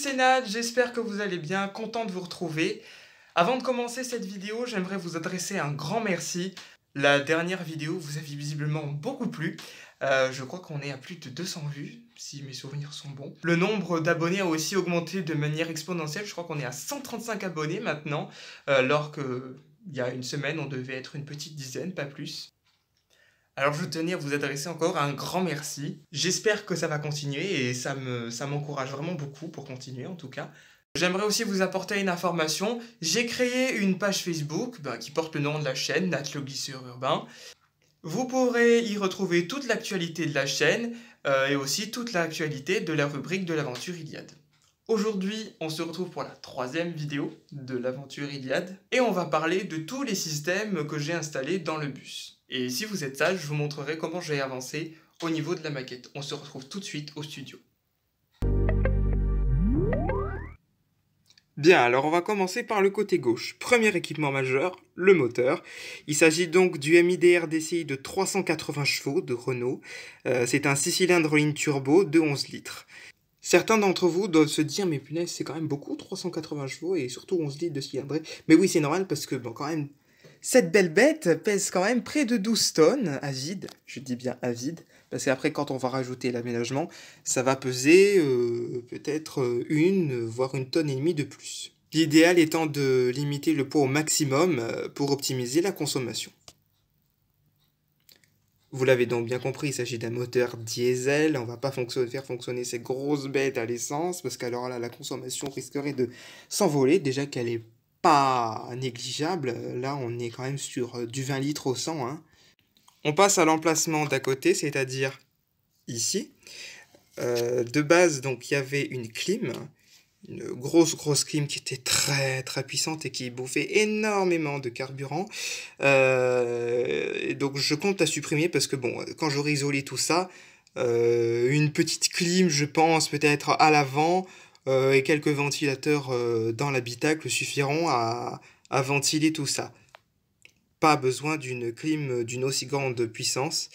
c'est Nad, j'espère que vous allez bien, content de vous retrouver. Avant de commencer cette vidéo, j'aimerais vous adresser un grand merci. La dernière vidéo vous a visiblement beaucoup plu. Je crois qu'on est à plus de 200 vues, si mes souvenirs sont bons. Le nombre d'abonnés a aussi augmenté de manière exponentielle. Je crois qu'on est à 135 abonnés maintenant, alors qu'il y a une semaine, on devait être une petite dizaine, pas plus. Alors je tenais à vous adresser encore un grand merci. J'espère que ça va continuer et ça m'encourage vraiment beaucoup pour continuer en tout cas. J'aimerais aussi vous apporter une information. J'ai créé une page Facebook qui porte le nom de la chaîne, Nat le glisseur urbain. Vous pourrez y retrouver toute l'actualité de la chaîne et aussi toute l'actualité de la rubrique de l'aventure Iliade. Aujourd'hui, on se retrouve pour la 3e vidéo de l'aventure Iliade et on va parler de tous les systèmes que j'ai installés dans le bus. Et si vous êtes sage, je vous montrerai comment j'ai avancé au niveau de la maquette. On se retrouve tout de suite au studio. Bien, alors on va commencer par le côté gauche. Premier équipement majeur, le moteur. Il s'agit donc du MIDR DCI de 380 chevaux de Renault. C'est un 6 cylindres ligne turbo de 11 litres. Certains d'entre vous doivent se dire, mais punaise, c'est quand même beaucoup, 380 chevaux et surtout 11 litres de cylindrée. Mais oui, c'est normal parce que, bon, quand même, cette belle bête pèse quand même près de 12 tonnes à vide. Je dis bien à vide, parce qu'après, quand on va rajouter l'aménagement, ça va peser peut-être voire 1,5 tonne de plus. L'idéal étant de limiter le poids au maximum pour optimiser la consommation. Vous l'avez donc bien compris, il s'agit d'un moteur diesel. On ne va pas faire fonctionner ces grosses bêtes à l'essence, parce qu'alors là, la consommation risquerait de s'envoler. Déjà qu'elle n'est pas négligeable. Là, on est quand même sur du 20 litres au 100. Hein. On passe à l'emplacement d'à côté, c'est-à-dire ici. De base, donc, il y avait une clim. Une grosse clim qui était très puissante et qui bouffait énormément de carburant. Et donc je compte la supprimer parce que bon, quand j'aurai isolé tout ça, une petite clim, je pense, peut-être à l'avant, et quelques ventilateurs dans l'habitacle suffiront à ventiler tout ça. Pas besoin d'une clim d'une aussi grande puissance.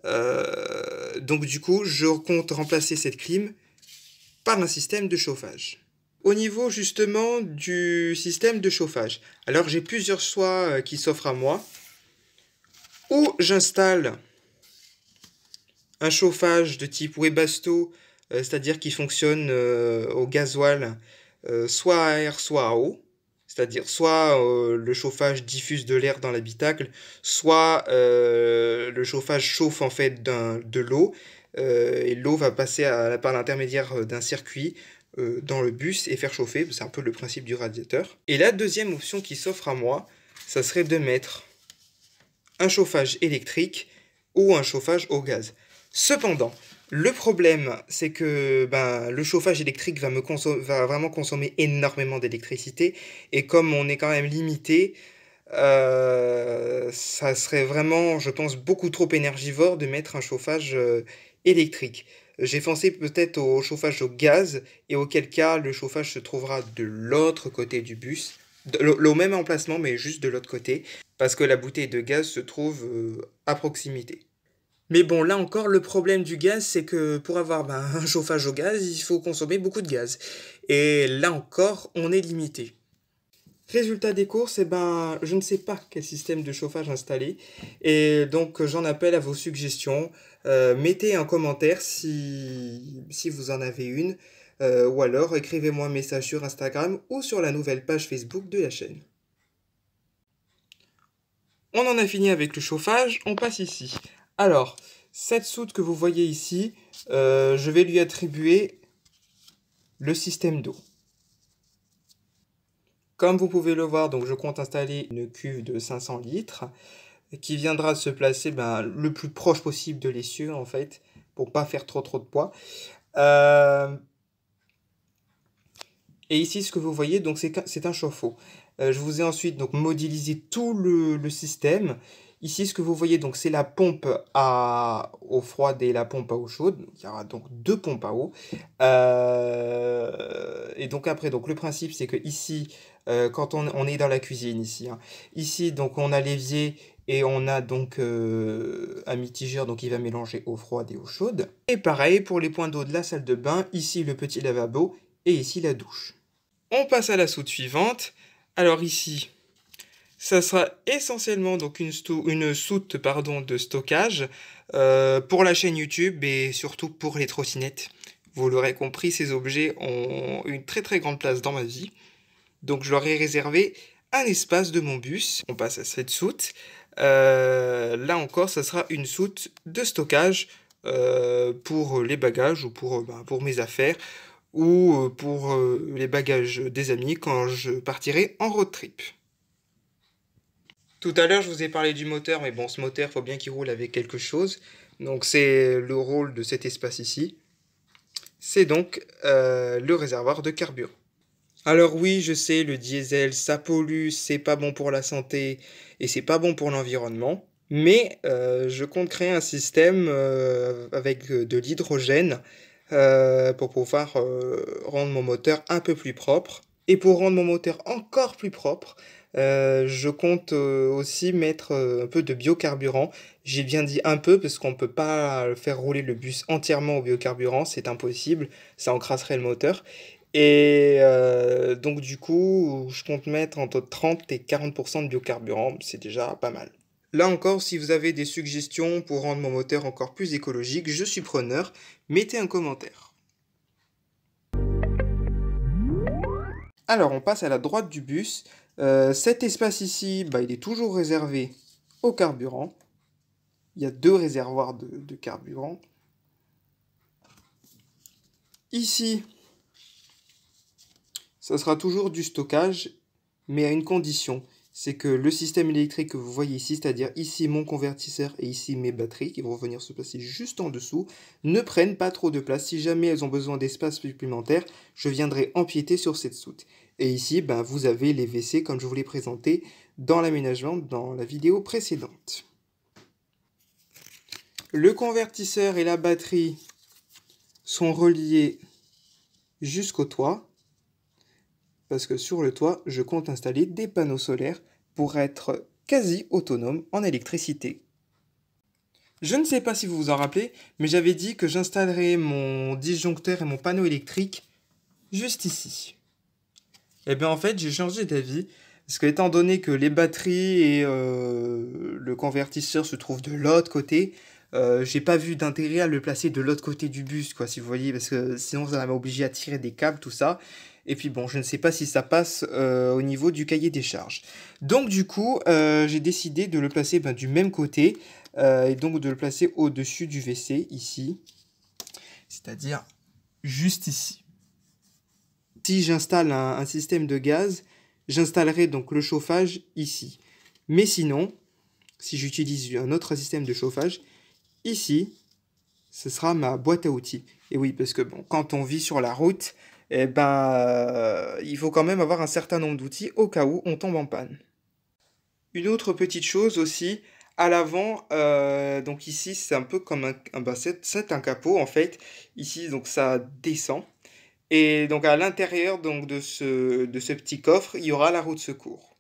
Donc du coup, je compte remplacer cette clim par un système de chauffage. Au niveau justement du système de chauffage, alors j'ai plusieurs choix qui s'offrent à moi. Ou j'installe un chauffage de type Webasto, c'est-à-dire qui fonctionne au gasoil, soit à air, soit à eau. C'est-à-dire soit le chauffage diffuse de l'air dans l'habitacle, soit le chauffage chauffe en fait de l'eau, et l'eau va passer par l'intermédiaire d'un circuit dans le bus et faire chauffer, c'est un peu le principe du radiateur. Et la deuxième option qui s'offre à moi, ça serait de mettre un chauffage électrique ou un chauffage au gaz. Cependant, le problème, c'est que le chauffage électrique va vraiment consommer énormément d'électricité, et comme on est quand même limité, ça serait vraiment, je pense, beaucoup trop énergivore de mettre un chauffage électrique. J'ai pensé peut-être au chauffage au gaz, et auquel cas le chauffage se trouvera de l'autre côté du bus, au même emplacement mais juste de l'autre côté, parce que la bouteille de gaz se trouve à proximité. Mais bon, là encore, le problème du gaz, c'est que pour avoir un chauffage au gaz, il faut consommer beaucoup de gaz. Et là encore, on est limité. Résultat des courses, je ne sais pas quel système de chauffage installer, et donc j'en appelle à vos suggestions. Mettez un commentaire si vous en avez une, ou alors écrivez-moi un message sur Instagram ou sur la nouvelle page Facebook de la chaîne. On en a fini avec le chauffage, on passe ici. Alors, cette soute que vous voyez ici, je vais lui attribuer le système d'eau. Comme vous pouvez le voir, donc je compte installer une cuve de 500 litres qui viendra se placer le plus proche possible de l'essieu en fait, pour pas faire trop de poids. Et ici, ce que vous voyez, donc c'est un chauffe-eau. Je vous ai ensuite donc modélisé tout le système. Ici, ce que vous voyez, donc c'est la pompe à eau froide et la pompe à eau chaude. Il y aura donc 2 pompes à eau. Et donc après, donc le principe, c'est que ici, quand on est dans la cuisine ici, hein, ici donc on a l'évier et on a donc un mitigeur, donc il va mélanger eau froide et eau chaude. Et pareil pour les points d'eau de la salle de bain. Ici, le petit lavabo. et ici la douche. On passe à la soute suivante. Alors ici, ça sera essentiellement donc une soute de stockage pour la chaîne YouTube et surtout pour les trottinettes. Vous l'aurez compris, ces objets ont une très très grande place dans ma vie. Donc je leur ai réservé un espace de mon bus. On passe à cette soute. Là encore, ça sera une soute de stockage pour les bagages ou pour mes affaires ou pour les bagages des amis quand je partirai en road trip. Tout à l'heure, je vous ai parlé du moteur, mais bon, ce moteur, il faut bien qu'il roule avec quelque chose. Donc c'est le rôle de cet espace ici. C'est donc le réservoir de carburant. Alors oui, je sais, le diesel, ça pollue, c'est pas bon pour la santé et c'est pas bon pour l'environnement. Mais je compte créer un système avec de l'hydrogène pour pouvoir rendre mon moteur un peu plus propre. Et pour rendre mon moteur encore plus propre, je compte aussi mettre un peu de biocarburant. J'ai bien dit un peu parce qu'on ne peut pas faire rouler le bus entièrement au biocarburant, c'est impossible, ça encrasserait le moteur. Et donc du coup, je compte mettre entre 30 et 40% de biocarburant, c'est déjà pas mal. Là encore, si vous avez des suggestions pour rendre mon moteur encore plus écologique, je suis preneur, mettez un commentaire. Alors, on passe à la droite du bus. Cet espace ici, il est toujours réservé au carburant. Il y a 2 réservoirs de carburant. Ici, ça sera toujours du stockage, mais à une condition. C'est que le système électrique que vous voyez ici, c'est-à-dire ici mon convertisseur et ici mes batteries, qui vont venir se placer juste en dessous, ne prennent pas trop de place. Si jamais elles ont besoin d'espace supplémentaire, je viendrai empiéter sur cette soute. Et ici, vous avez les WC comme je vous l'ai présenté dans l'aménagement dans la vidéo précédente. Le convertisseur et la batterie sont reliés jusqu'au toit. Parce que sur le toit, je compte installer des panneaux solaires pour être quasi autonome en électricité. Je ne sais pas si vous vous en rappelez, mais j'avais dit que j'installerais mon disjoncteur et mon panneau électrique juste ici. Et bien en fait, j'ai changé d'avis, parce que étant donné que les batteries et le convertisseur se trouvent de l'autre côté, j'ai pas vu d'intérêt à le placer de l'autre côté du bus, quoi, si vous voyez, parce que sinon ça va m'obliger à tirer des câbles, tout ça. Et puis bon, je ne sais pas si ça passe au niveau du cahier des charges. Donc du coup, j'ai décidé de le placer du même côté, et donc de le placer au-dessus du WC, ici. C'est-à-dire juste ici. Si j'installe un système de gaz, j'installerai donc le chauffage ici. Mais sinon, si j'utilise un autre système de chauffage, ici, ce sera ma boîte à outils. Et oui, parce que bon, quand on vit sur la route, il faut quand même avoir un certain nombre d'outils au cas où on tombe en panne. Une autre petite chose aussi, à l'avant, donc ici c'est un peu comme c'est un capot en fait. Ici donc ça descend. Et donc à l'intérieur donc de ce petit coffre, il y aura la roue de secours.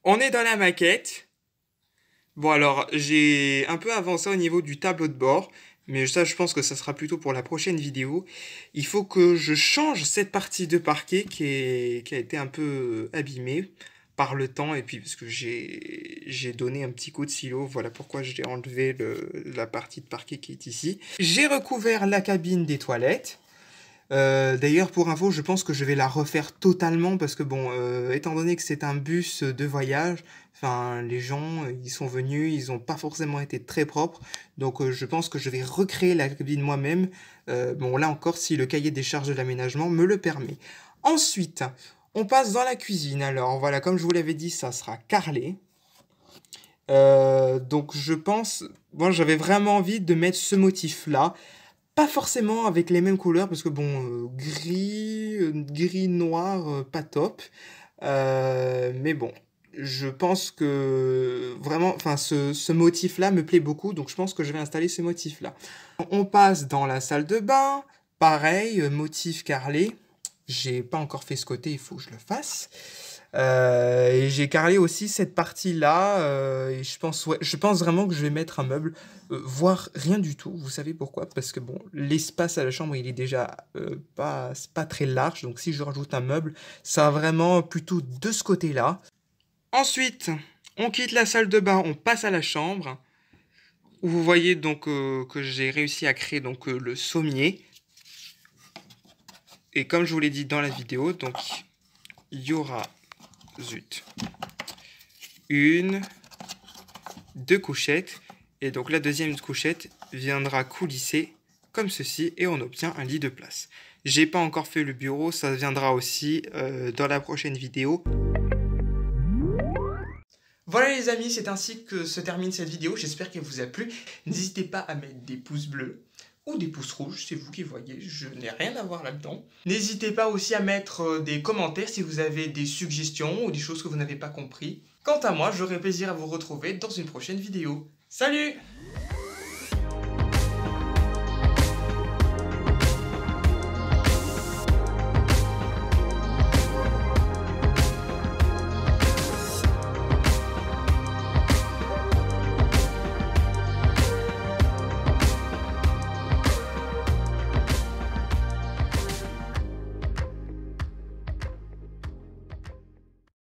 On est dans la maquette. Bon alors, j'ai un peu avancé au niveau du tableau de bord, mais ça je pense que ça sera plutôt pour la prochaine vidéo. Il faut que je change cette partie de parquet qui a été un peu abîmée par le temps, et puis parce que j'ai donné un petit coup de silo, voilà pourquoi j'ai enlevé la partie de parquet qui est ici. J'ai recouvert la cabine des toilettes. D'ailleurs, pour info, je pense que je vais la refaire totalement parce que bon, étant donné que c'est un bus de voyage, enfin, les gens, ils sont venus, ils n'ont pas forcément été très propres, donc je pense que je vais recréer la cabine moi-même. Bon, là encore, si le cahier des charges de l'aménagement me le permet. Ensuite, on passe dans la cuisine. Alors voilà, comme je vous l'avais dit, ça sera carrelé. Donc je pense, bon, j'avais vraiment envie de mettre ce motif-là. Pas forcément avec les mêmes couleurs, parce que bon, gris, noir, pas top. Mais bon, je pense que vraiment, enfin, ce motif-là me plaît beaucoup, donc je pense que je vais installer ce motif-là. On passe dans la salle de bain, pareil, motif carrelé. J'ai pas encore fait ce côté, il faut que je le fasse. Et j'ai carrelé aussi cette partie-là. Et je pense vraiment que je vais mettre un meuble, voire rien du tout. Vous savez pourquoi? Parce que bon, l'espace à la chambre, il est déjà pas très large. Donc si je rajoute un meuble, ça va vraiment plutôt de ce côté-là. Ensuite, on quitte la salle de bain, on passe à la chambre, où vous voyez donc que j'ai réussi à créer donc le sommier. Et comme je vous l'ai dit dans la vidéo, donc il y aura une, deux couchettes, et donc la deuxième couchette viendra coulisser comme ceci, et on obtient un lit de place. J'ai pas encore fait le bureau, ça viendra aussi dans la prochaine vidéo. Voilà les amis, c'est ainsi que se termine cette vidéo, j'espère qu'elle vous a plu. N'hésitez pas à mettre des pouces bleus ou des pouces rouges, c'est vous qui voyez, je n'ai rien à voir là-dedans. N'hésitez pas aussi à mettre des commentaires si vous avez des suggestions ou des choses que vous n'avez pas compris. Quant à moi, j'aurai plaisir à vous retrouver dans une prochaine vidéo. Salut!